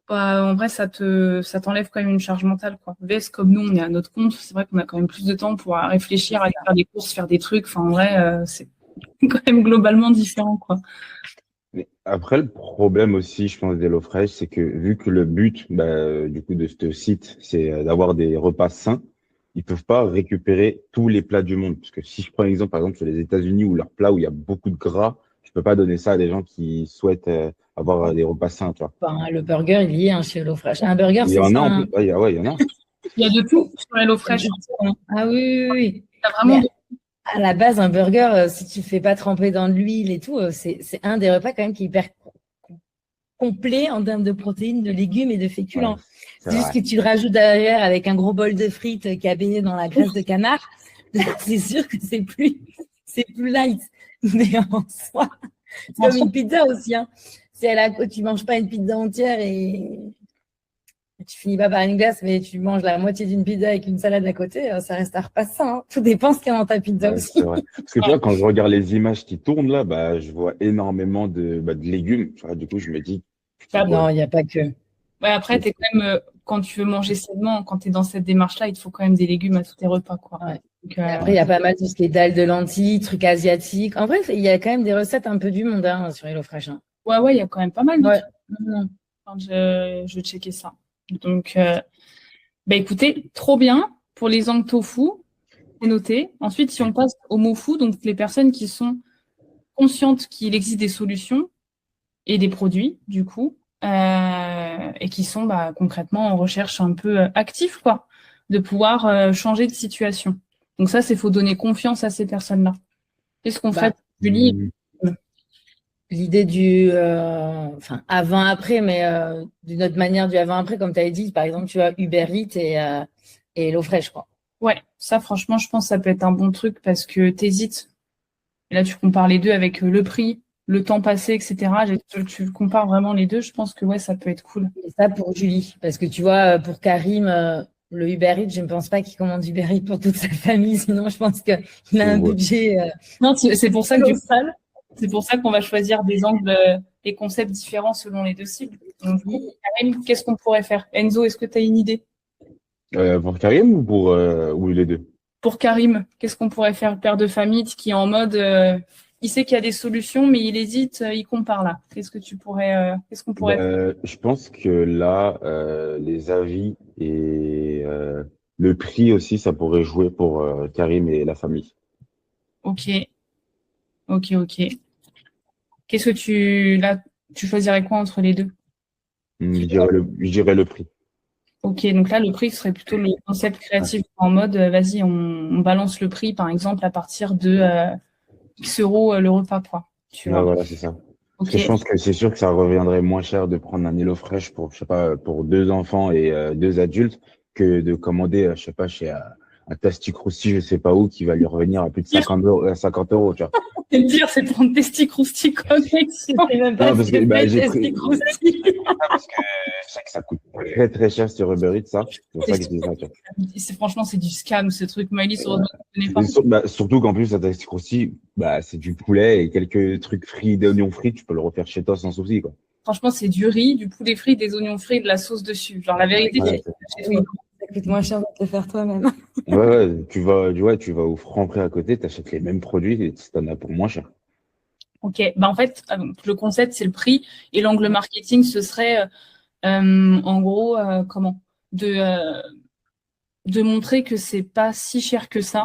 en vrai, ça t'enlève quand même une charge mentale, quoi. VS, comme nous, on est à notre compte, c'est vrai qu'on a quand même plus de temps pour réfléchir, aller faire des courses, faire des trucs. Enfin, en vrai, c'est quand même globalement différent, quoi. Mais après, le problème aussi, je pense, d'HelloFresh, c'est que vu que le but, du coup, de ce site, c'est d'avoir des repas sains, ils peuvent pas récupérer tous les plats du monde. Parce que si je prends l'exemple, par exemple, sur les États-Unis où leurs plats où il y a beaucoup de gras, je peux pas donner ça à des gens qui souhaitent avoir des repas sains, tu vois. Enfin, le burger, il y est, chez HelloFresh. Un burger, Il y c'est en ça. a en plus. Ouais, il y en a. Il y a de tout sur HelloFresh. Ah oui, oui, oui. Il y a vraiment Mais à la base, un burger, si tu ne fais pas tremper dans de l'huile et tout, c'est un des repas quand même qui est hyper complet en termes de protéines, de légumes et de féculents. Ouais, c'est juste que tu le rajoutes derrière avec un gros bol de frites qui a baigné dans la graisse de canard. C'est sûr que c'est plus light. Mais en soi, c'est comme une pizza aussi. Hein. Si tu manges pas une pizza entière et tu finis pas par une glace, mais tu manges la moitié d'une pizza avec une salade à côté, ça reste un repas sain. Hein. Tout dépend ce qu'il y a dans ta pizza aussi. C'est vrai. Parce que tu vois, quand je regarde les images qui tournent là, je vois énormément de légumes. Tu vois, du coup, je me dis. Non, il n'y a pas que. Ouais, après, t'es quand même, quand tu veux manger sainement, quand tu es dans cette démarche-là, il te faut quand même des légumes à tous tes repas, quoi. Ouais. Donc, après, il y a pas mal tout ce qui est dalle de lentilles, trucs asiatiques. En vrai, il y a quand même des recettes un peu du monde sur HelloFresh. Hein. Ouais, il y a quand même pas mal de trucs. Enfin, je vais checker ça. Donc, écoutez, trop bien pour les angles tofu, c'est noté. Ensuite, si on passe au mofu, donc les personnes qui sont conscientes qu'il existe des solutions et des produits, du coup, et qui sont concrètement en recherche un peu active, quoi, de pouvoir changer de situation. Donc ça, c'est faut donner confiance à ces personnes-là. Qu'est-ce qu'on fait, Julie? L'idée du avant-après, mais d'une autre manière du avant-après, comme tu avais dit, par exemple, tu as Uber Eats et HelloFresh, quoi. Ouais, ça, franchement, je pense que ça peut être un bon truc parce que t'hésites. Et là, tu compares les deux avec le prix, le temps passé, etc. Tu compares vraiment les deux. Je pense que ouais, ça peut être cool. Et ça pour Julie, parce que tu vois, pour Karim, le Uber Eats, je ne pense pas qu'il commande Uber Eats pour toute sa famille. Sinon, je pense qu'il a un budget. Non, c'est pour ça que c'est pour ça qu'on va choisir des angles, des concepts différents selon les deux cibles. Donc, Karim, qu'est-ce qu'on pourrait faire? Enzo, est-ce que tu as une idée? Pour Karim ou les deux? Pour Karim, qu'est-ce qu'on pourrait faire? Père de famille qui est en mode il sait qu'il y a des solutions, mais il hésite, il compare là. Qu'est-ce qu'on pourrait faire? Je pense que là, les avis et le prix aussi, ça pourrait jouer pour Karim et la famille. Ok, ok. Qu'est-ce que tu choisirais quoi entre les deux? Je dirais le prix. Ok, donc là, le prix serait plutôt le concept créatif en mode, vas-y, on balance le prix, par exemple, à partir de X euros le repas, quoi. Tu Ouais, vois. voilà, c'est ça. Parce Ok. que je pense que c'est sûr que ça reviendrait moins cher de prendre un HelloFresh pour, je sais pas, pour 2 enfants et 2 adultes que de commander, je sais pas, chez un Tasty Crousty, je sais pas où, qui va lui revenir à plus de 50 euros, tu vois. Le pire, c'est prendre Testi Crousti Connexion. Je sais même Non, pas parce si que c'est bah, j'ai Tasty pris. Crousty. Parce que je sais que ça coûte très très cher sur Uber Eats, ça. C'est pour ça que je dis ça, tu vois. Franchement, c'est du scam, ce truc. Maëlys, heureusement que tu connais pas. Surtout qu'en plus, à Tasty Crousty, bah, c'est du poulet et quelques trucs frits, des oignons frits, tu peux le refaire chez toi sans souci, quoi. Franchement, c'est du riz, du poulet frit, des oignons frits et de la sauce dessus. Genre, la vérité, Ouais, c'est Oui, ça coûte moins cher de le faire toi-même. tu vas au Franprix à côté, t'achètes les mêmes produits et t'en as pour moins cher. Ok, bah en fait, le concept, c'est le prix et l'angle marketing, ce serait en gros, comment? De montrer que c'est pas si cher que ça.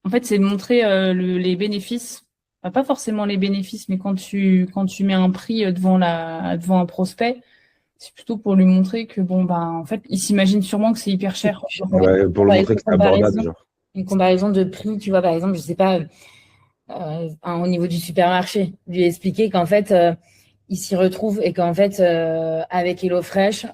En fait, c'est de montrer les bénéfices. Enfin, pas forcément les bénéfices, mais quand tu mets un prix devant un prospect, c'est plutôt pour lui montrer que bon, ben, en fait, il s'imagine sûrement que c'est hyper cher. Ouais, pour le Ouais, montrer que c'est abordable, genre. une comparaison de prix, tu vois, par exemple, je sais pas, au niveau du supermarché, lui expliquer qu'en fait, il s'y retrouve et qu'en fait, avec HelloFresh,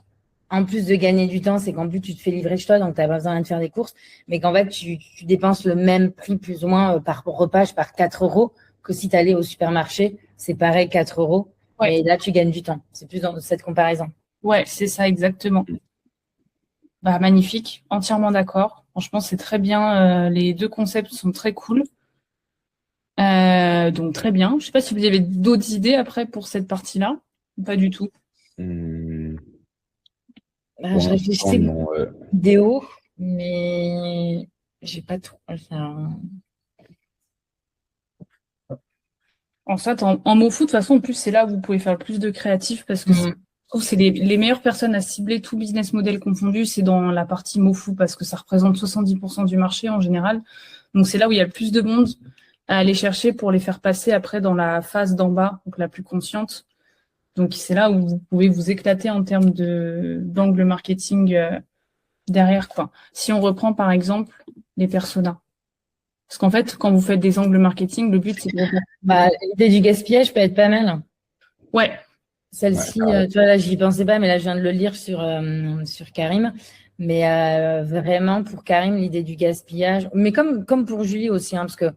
en plus de gagner du temps, c'est qu'en plus, tu te fais livrer chez toi, donc tu n'as pas besoin de faire des courses, mais qu'en fait, tu dépenses le même prix plus ou moins par repas, par 4 euros, que si tu allais au supermarché, c'est pareil, 4 euros, Ouais. mais là, tu gagnes du temps. C'est plus dans cette comparaison. Ouais, c'est ça, exactement. Bah, magnifique, entièrement d'accord. Franchement, c'est très bien. Les deux concepts sont très cool. Donc, très bien. Je sais pas si vous avez d'autres idées après pour cette partie-là. Pas du tout. Hmm, Bah, pour je l'instant, réfléchissais non. vidéo, mais j'ai pas tout. Enfin, En fait, en mot foot, de toute façon, en plus, c'est là où vous pouvez faire le plus de créatif parce que je trouve que c'est les meilleures personnes à cibler, tout business model confondu, c'est dans la partie MoFu parce que ça représente 70% du marché en général. Donc, c'est là où il y a le plus de monde à aller chercher pour les faire passer après dans la phase d'en bas, donc la plus consciente. Donc, c'est là où vous pouvez vous éclater en termes d'angle marketing derrière, quoi. Si on reprend, par exemple, les personas. Parce qu'en fait, quand vous faites des angles marketing, le but, c'est de... bah, l'idée du gaspillage peut être pas mal. Ouais, Celle-ci, Ouais, tu vois, là, j'y pensais pas, mais là, je viens de le lire sur Karim. Mais vraiment, pour Karim, l'idée du gaspillage, mais comme pour Julie aussi, hein, parce que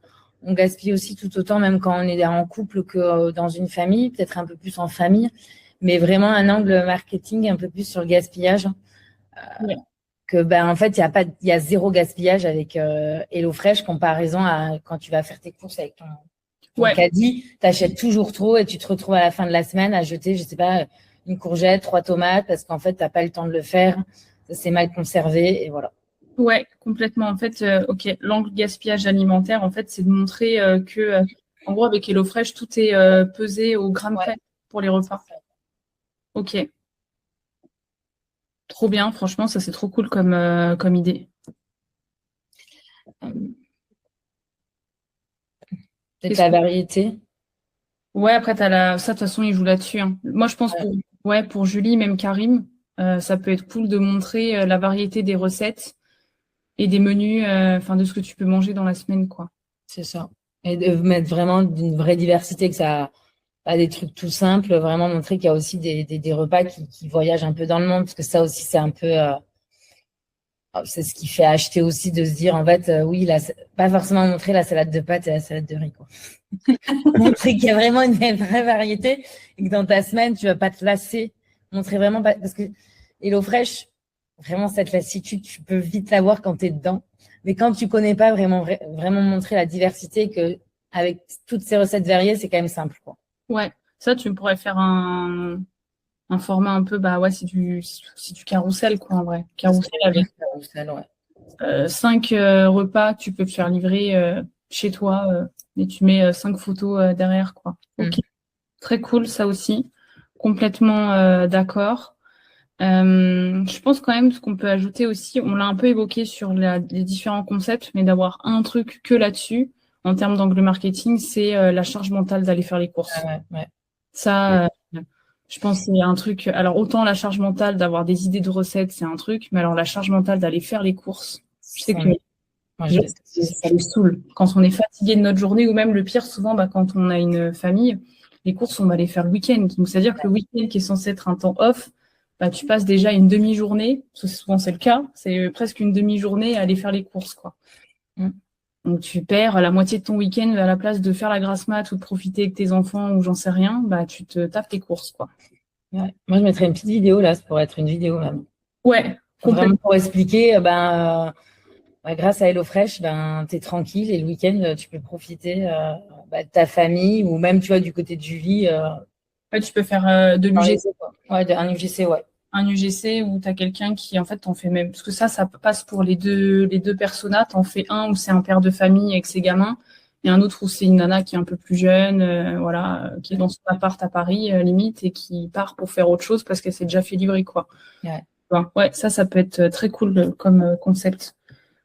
on gaspille aussi tout autant, même quand on est en couple que dans une famille, peut-être un peu plus en famille, mais vraiment un angle marketing un peu plus sur le gaspillage. ouais. Que ben en fait, il y a zéro gaspillage avec HelloFresh comparaison à quand tu vas faire tes courses avec ton Ouais. caddie, tu achètes toujours trop et tu te retrouves à la fin de la semaine à jeter, je sais pas, une courgette, 3 tomates parce qu'en fait, t'as pas le temps de le faire, ça c'est mal conservé et voilà. Ouais, complètement. En fait, ok, l'angle gaspillage alimentaire, en fait, c'est de montrer que, en gros, avec HelloFresh, tout est pesé au gramme près pour les repas. Ok, trop bien. Franchement, ça c'est trop cool comme idée. Peut-être la variété. Ouais, après, ça, de toute façon, il joue là-dessus, hein. Moi, je pense pour Julie, même Karim, ça peut être cool de montrer la variété des recettes et des menus, enfin, de ce que tu peux manger dans la semaine, quoi. C'est ça. Et de mettre vraiment une vraie diversité, que ça pas des trucs tout simples, vraiment montrer qu'il y a aussi des repas qui voyagent un peu dans le monde, parce que ça aussi, c'est un peu, c'est ce qui fait acheter aussi, de se dire, en fait, oui, là, pas forcément montrer la salade de pâtes et la salade de riz, quoi. Montrer qu'il y a vraiment une vraie variété et que dans ta semaine, tu vas pas te lasser. Montrer vraiment pas, parce que HelloFresh, vraiment, cette lassitude, tu peux vite l'avoir quand tu es dedans. Mais quand tu connais pas vraiment montrer la diversité, que avec toutes ces recettes variées, c'est quand même simple, quoi. Ouais, ça, tu pourrais faire un format un peu, bah ouais, c'est du carrousel, quoi, en vrai. Carrousel avec Carousel, ouais. 5 repas que tu peux te faire livrer chez toi et tu mets 5 photos derrière, quoi. Ok, très cool, ça aussi. Complètement d'accord. Je pense quand même ce qu'on peut ajouter aussi, on l'a un peu évoqué sur les différents concepts, mais d'avoir un truc que là-dessus, en termes d'angle marketing, c'est la charge mentale d'aller faire les courses. Ouais. Ça, je pense que c'est un truc. Alors, autant la charge mentale d'avoir des idées de recettes, c'est un truc, mais alors la charge mentale d'aller faire les courses, je sais que Moi, ça les saoule. Quand on est fatigué de notre journée, ou même le pire, souvent, quand on a une famille, les courses, on va les faire le week-end. Donc, c'est-à-dire que le week-end qui est censé être un temps off, tu passes déjà une demi-journée, souvent c'est le cas, c'est presque une demi-journée à aller faire les courses, quoi. Donc, tu perds la moitié de ton week-end à la place de faire la grasse mat ou de profiter avec tes enfants ou j'en sais rien, tu te tapes tes courses, quoi. Ouais. Moi, je mettrais une petite vidéo là, ça pourrait être une vidéo même. Ouais, Vraiment pour expliquer, grâce à HelloFresh, t'es tranquille et le week-end, tu peux profiter de ta famille ou même, tu vois, du côté de Julie. Tu peux faire de l'UGC. Ouais, un UGC, ouais. Un UGC où tu as quelqu'un qui, en fait, t'en fait même. Parce que ça passe pour les deux personas. T'en fais un où c'est un père de famille avec ses gamins et un autre où c'est une nana qui est un peu plus jeune, qui est dans son appart à Paris, limite, et qui part pour faire autre chose parce qu'elle s'est déjà fait livrer, quoi. Ouais, ça peut être très cool comme concept.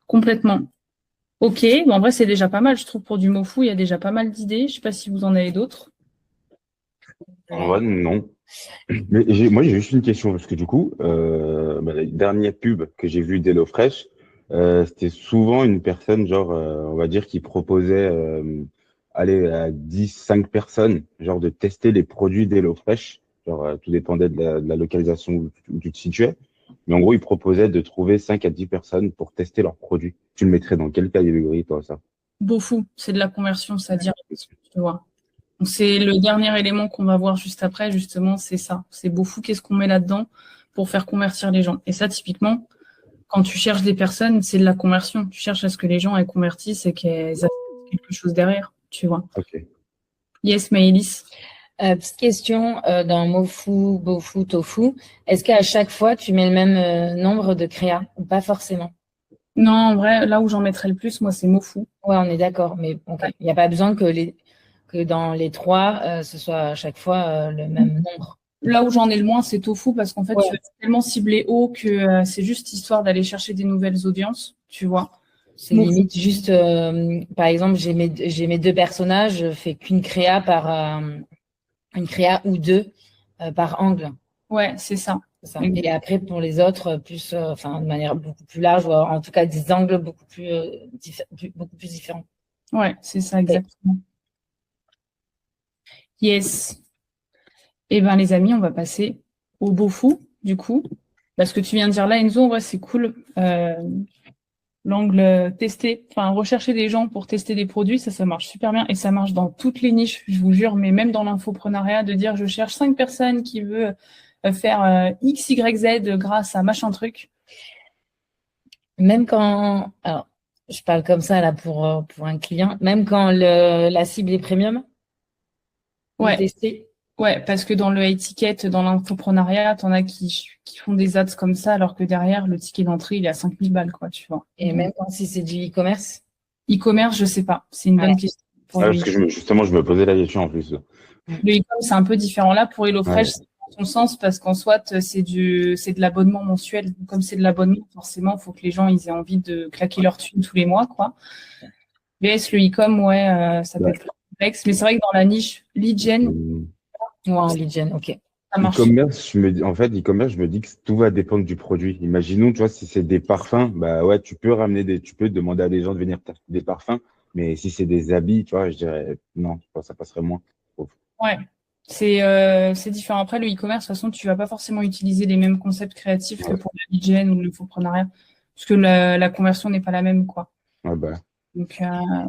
Complètement. Ok, en vrai, c'est déjà pas mal, je trouve, pour du MoFu, il y a déjà pas mal d'idées. Je sais pas si vous en avez d'autres. En vrai, non. Mais moi, j'ai juste une question, parce que du coup, la dernière pub que j'ai vue d'HelloFresh, c'était souvent une personne, genre, on va dire, qui proposait aller à 5 personnes, genre de tester les produits d'HelloFresh. Genre, tout dépendait de la localisation où tu te situais. Mais en gros, il proposait de trouver 5 à 10 personnes pour tester leurs produits. Tu le mettrais dans quelle catégorie, toi, ça? MoFu, c'est de la conversion, ça direct, tu vois. Donc, c'est le dernier élément qu'on va voir juste après, justement, c'est ça. C'est MoFu, qu'est-ce qu'on met là-dedans pour faire convertir les gens. Et ça, typiquement, quand tu cherches des personnes, c'est de la conversion. Tu cherches à ce que les gens aient convertissent et qu'elles aient quelque chose derrière, tu vois. Ok. Yes, Maëlys. Petite question, dans MoFu, BoFu, Tofu, est-ce qu'à chaque fois, tu mets le même nombre de créas ou pas forcément? Non, en vrai, là où j'en mettrais le plus, moi, c'est MoFu. Ouais, on est d'accord, mais il n'y a pas besoin que dans les 3, ce soit à chaque fois le même nombre. Là où j'en ai le moins, c'est Tofu, parce qu'en fait, tu vas tellement cibler haut que c'est juste histoire d'aller chercher des nouvelles audiences, tu vois. C'est limite juste, par exemple, j'ai mes 2 personnages, je fais qu'une créa une créa ou 2 par angle. Ouais, c'est ça. Et après, pour les autres, plus, de manière beaucoup plus large, ou en tout cas des angles beaucoup plus différents. Ouais, c'est ça, exactement. Yes. Eh bien, les amis, on va passer au BoFu, du coup. Parce que tu viens de dire là, Enzo, en vrai, c'est cool. L'angle tester, rechercher des gens pour tester des produits, ça marche super bien. Et ça marche dans toutes les niches, je vous jure, mais même dans l'infoprenariat, de dire je cherche 5 personnes qui veulent faire X, Y, Z grâce à machin truc. Même quand, alors, je parle comme ça là pour un client, même quand la cible est premium, ouais. Tester. Ouais, parce que dans le high ticket, dans l'infoprenariat, t'en as qui font des ads comme ça, alors que derrière, le ticket d'entrée, il est à 5000 balles, quoi, tu vois. Et même quand si c'est du e-commerce? E-commerce, je sais pas. C'est une bonne question. Parce que justement, je me posais la question en plus. Le e-commerce, c'est un peu différent là. Pour HelloFresh, c'est dans son sens, parce qu'en soit, c'est de l'abonnement mensuel. Comme c'est de l'abonnement, forcément, il faut que les gens ils aient envie de claquer leur thune tous les mois, quoi. VS, le e-com, ça peut être plus complexe. Mais c'est vrai que dans la niche lead gen, lead gen, ok. E-commerce, e-commerce, je me dis que tout va dépendre du produit. Imaginons, tu vois, si c'est des parfums, tu peux demander à des gens de venir t'acheter des parfums, mais si c'est des habits, tu vois, je dirais non, je pense que ça passerait moins. Ouais, c'est différent. Après, le e-commerce, de toute façon, tu vas pas forcément utiliser les mêmes concepts créatifs que pour le lead gen ou l'infoprenariat, parce que la conversion n'est pas la même, quoi. Donc,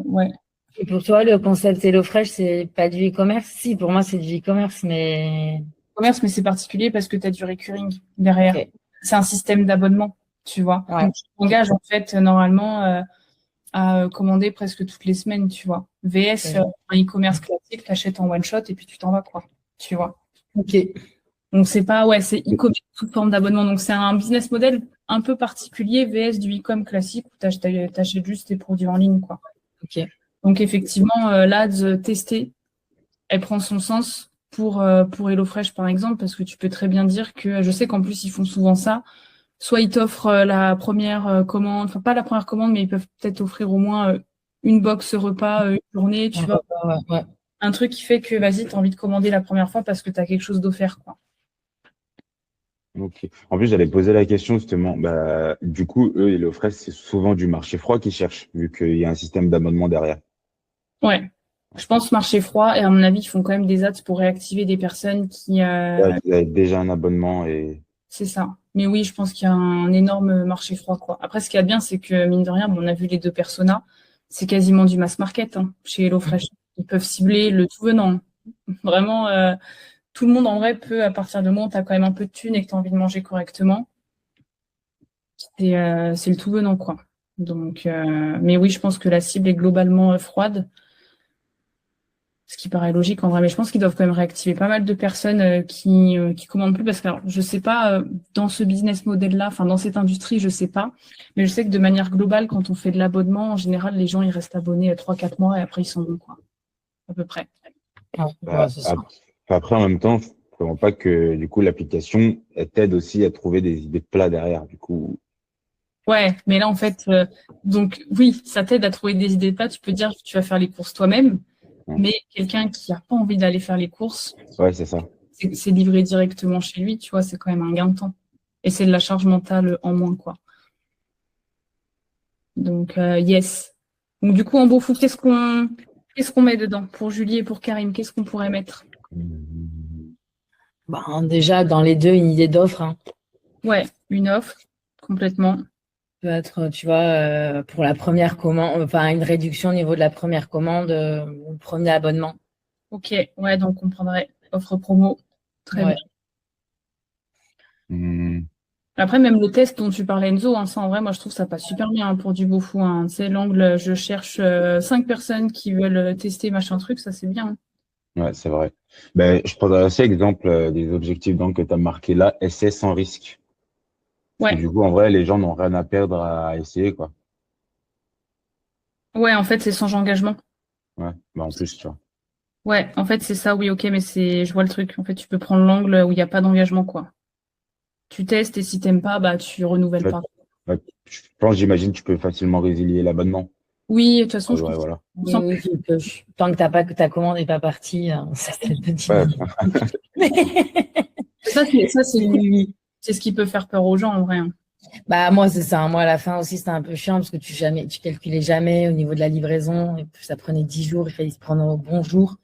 ouais. Et pour toi, le concept HelloFresh, c'est pas du e-commerce? Si, pour moi, c'est du e-commerce, mais... E-commerce, mais c'est particulier parce que tu as du recurring derrière. Okay. C'est un système d'abonnement, tu vois. Ouais. Donc, tu t'engages, en fait, normalement, à commander presque toutes les semaines, tu vois. VS, un e-commerce classique, t'achètes en one shot et puis tu t'en vas, quoi. Tu vois. Ok. Donc, c'est pas, c'est e-commerce sous forme d'abonnement. Donc, c'est un business model un peu particulier, VS du e-com classique où t'achètes juste tes produits en ligne, quoi. Ok. Donc, effectivement, l'ADS testée, elle prend son sens pour HelloFresh, par exemple, parce que tu peux très bien dire que, je sais qu'en plus, ils font souvent ça. Soit ils t'offrent la première commande, enfin pas la première commande, mais ils peuvent peut-être offrir au moins une box repas, une journée, tu vois. Ouais. Un truc qui fait que, vas-y, tu as envie de commander la première fois parce que tu as quelque chose d'offert, quoi. Ok. En plus, j'allais poser la question justement. Bah, du coup, eux, HelloFresh, c'est souvent du marché froid qu'ils cherchent, vu qu'il y a un système d'abonnement derrière. Ouais. Je pense marché froid, et à mon avis, ils font quand même des ads pour réactiver des personnes qui... Ouais, ils avaient déjà un abonnement et C'est ça. Mais oui, je pense qu'il y a un énorme marché froid, quoi. Après, ce qu'il y a de bien, c'est que, mine de rien, bon, on a vu les deux personas, c'est quasiment du mass market, hein, chez HelloFresh. Ils peuvent cibler le tout venant. Vraiment, tout le monde, en vrai, peut, à partir du moment où tu as quand même un peu de thunes et que tu as envie de manger correctement, c'est le tout venant, quoi. Donc, mais oui, je pense que la cible est globalement froide, ce qui paraît logique en vrai. Mais je pense qu'ils doivent quand même réactiver pas mal de personnes qui commandent plus parce que, alors, je sais pas, dans ce business model-là, enfin, dans cette industrie, je sais pas. Mais je sais que de manière globale, quand on fait de l'abonnement, en général, les gens, ils restent abonnés 3-4 mois et après, ils s'en vont, quoi. À peu près. bah, C'est ça. après, en même temps, faut vraiment pas que du coup l'application elle t'aide aussi à trouver des idées de plats derrière. Du coup, Ouais, mais là, en fait, donc oui, ça t'aide à trouver des idées de plats. Tu peux dire que tu vas faire les courses toi-même, ouais, mais quelqu'un qui n'a pas envie d'aller faire les courses, ouais, c'est ça. c'est livré directement chez lui, tu vois, c'est quand même un gain de temps. Et c'est de la charge mentale en moins, quoi. Donc, yes. Donc, du coup, en beau fou, qu'est-ce qu'on met dedans pour Julie et pour Karim? Qu'est-ce qu'on pourrait mettre? Déjà, dans les deux, une idée d'offre, hein. Ouais, une offre, complètement. Peut être, tu vois, pour la première commande, enfin, une réduction au niveau de la première commande, ou le premier abonnement. Ok, ouais, donc on prendrait offre promo. Très Ouais. bien. Après, même le test dont tu parlais, Enzo, hein, ça, en vrai, moi, je trouve que ça passe super bien hein, pour du beau fou. Hein. C'est l'angle, je cherche 5 personnes qui veulent tester machin truc, ça, c'est bien. Hein. Ouais, c'est vrai. Ben, je prendrais aussi exemple des objectifs donc, que tu as marqué là, essai sans risque. Parce que Ouais, du coup, en vrai, les gens n'ont rien à perdre à essayer, quoi. ouais, en fait, c'est sans engagement. Ouais, bah, en plus, tu vois. Ouais, en fait, c'est ça, oui, ok, mais je vois le truc. En fait, tu peux prendre l'angle où il n'y a pas d'engagement, quoi. Tu testes et si t'aimes pas, bah, tu renouvelles Ouais, pas. ouais, je pense, j'imagine, tu peux facilement résilier l'abonnement. Oui, de toute façon, je Ouais, trouve que voilà. c'est Oui, tant que ta commande n'est pas partie, ça c'est une petite Ouais, ça, c'est cool. Oui. C'est ce qui peut faire peur aux gens, en vrai. Hein. Bah, moi, c'est ça. Moi, à la fin aussi, c'était un peu chiant parce que tu calculais jamais au niveau de la livraison. Et puis, ça prenait 10 jours. Il fallait se prendre au bon jour.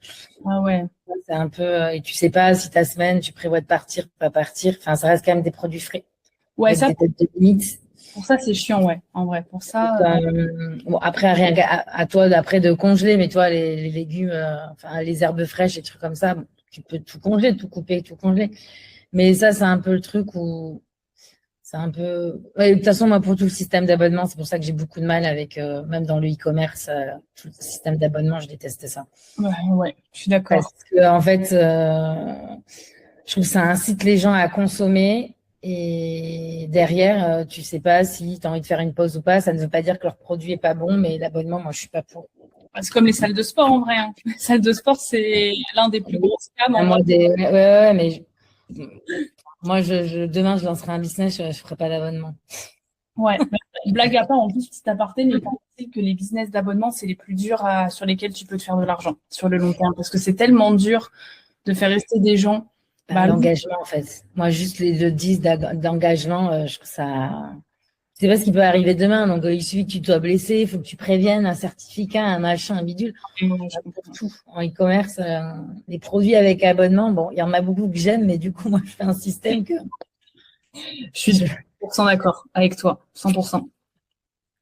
Ah ouais. C'est un peu, et tu sais pas si ta semaine, tu prévois de partir, pas partir. Enfin, ça reste quand même des produits frais. Ouais, Avec ça, des têtes de limite. pour ça, c'est chiant, ouais. En vrai, pour Donc, ça, bon, après, rien à toi d'après de congeler, mais toi, les légumes, enfin, les herbes fraîches, les trucs comme ça, bon, tu peux tout congeler, tout couper, tout congeler. Mais ça, c'est un peu le truc où c'est un peu. Ouais, de toute façon, moi, pour tout le système d'abonnement, c'est pour ça que j'ai beaucoup de mal avec, même dans le e-commerce, tout le système d'abonnement, je déteste ça. ouais, je suis d'accord. Parce que, en fait, je trouve que ça incite les gens à consommer. Et derrière, tu sais pas si tu as envie de faire une pause ou pas. Ça ne veut pas dire que leur produit est pas bon, mais l'abonnement, moi, je suis pas pour. C'est comme les salles de sport, en vrai. Hein. Les salles de sport, c'est l'un des plus gros scams. En Moi, vrai. ouais, mais moi, demain, je lancerai un business, je ferai pas d'abonnement. Ouais, blague à part, en plus, petit aparté, mais penser que les business d'abonnement, c'est les plus durs sur lesquels tu peux te faire de l'argent sur le long terme. Parce que c'est tellement dur de faire rester des gens. L'engagement, en fait. Moi, juste le 10 d'engagement, je trouve ça. Je sais pas ce qui peut arriver demain. Donc, il suffit que tu sois blessé, il faut que tu préviennes un certificat, un machin, un bidule. Pour tout. En e-commerce, les produits avec abonnement, bon, il y en a beaucoup que j'aime, mais du coup, moi, je fais un système que. Je suis 100% d'accord avec toi, 100%.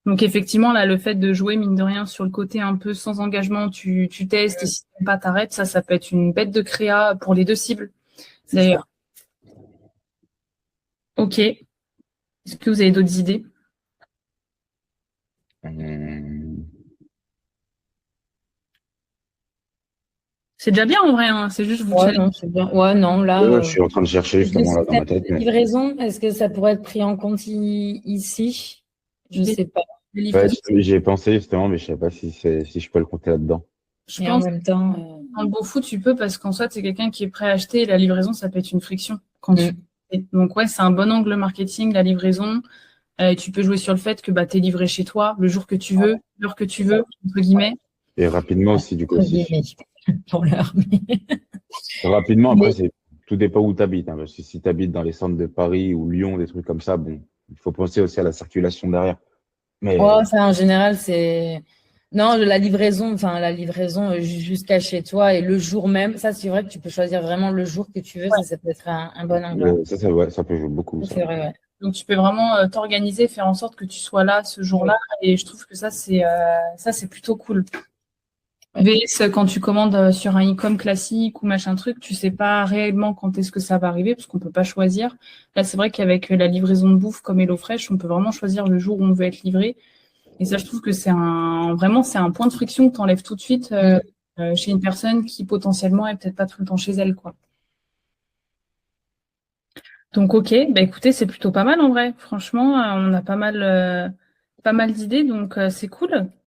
Donc effectivement, là, le fait de jouer, mine de rien, sur le côté un peu sans engagement, tu testes et si tu n'aimes pas, t'arrêtes, ça peut être une bête de créa pour les deux cibles. D'ailleurs. Ok. Est-ce que vous avez d'autres idées? C'est déjà bien en vrai, hein. C'est juste vous Ouais, challenge. non, c'est bien. Ouais, non, là. ouais, je suis en train de chercher Le justement là dans ma système tête. de livraison, est-ce que ça pourrait être pris en compte ici? Je sais pas. Les Ouais, livraisons, j'y ai pensé justement, mais je sais pas si je peux le compter là-dedans. je Et en pense, même temps, dans le beau foot, tu peux parce qu'en soit, c'est quelqu'un qui est prêt à acheter et la livraison, ça peut être une friction quand tu. Donc, ouais, c'est un bon angle marketing, la livraison. Tu peux jouer sur le fait que bah, tu es livré chez toi le jour que tu veux, l'heure que tu veux, entre guillemets. Et rapidement aussi, du coup, entre aussi. guillemets, pour l'heure. Rapidement, après, Mais tout dépend où tu habites. Parce que si tu habites dans les centres de Paris ou Lyon, des trucs comme ça, bon, il faut penser aussi à la circulation derrière. oh, Mais ça, en général, c'est. Non, la livraison jusqu'à chez toi et le jour même, ça, c'est vrai que tu peux choisir vraiment le jour que tu veux. Ça peut être un bon angle. ouais, ça peut jouer beaucoup, Ça, ça. c'est vrai, ouais. Donc, tu peux vraiment t'organiser, faire en sorte que tu sois là ce jour-là. Et je trouve que ça, c'est plutôt cool. Ouais. VS, quand tu commandes sur un e-com classique ou machin truc, tu sais pas réellement quand est-ce que ça va arriver parce qu'on peut pas choisir. Là, c'est vrai qu'avec la livraison de bouffe comme HelloFresh, on peut vraiment choisir le jour où on veut être livré. Et ça, je trouve que vraiment, c'est un point de friction que tu enlèves tout de suite chez une personne qui potentiellement est peut-être pas tout le temps chez elle, quoi. Donc, ok, bah écoutez, c'est plutôt pas mal en vrai. Franchement, on a pas mal d'idées, donc c'est cool.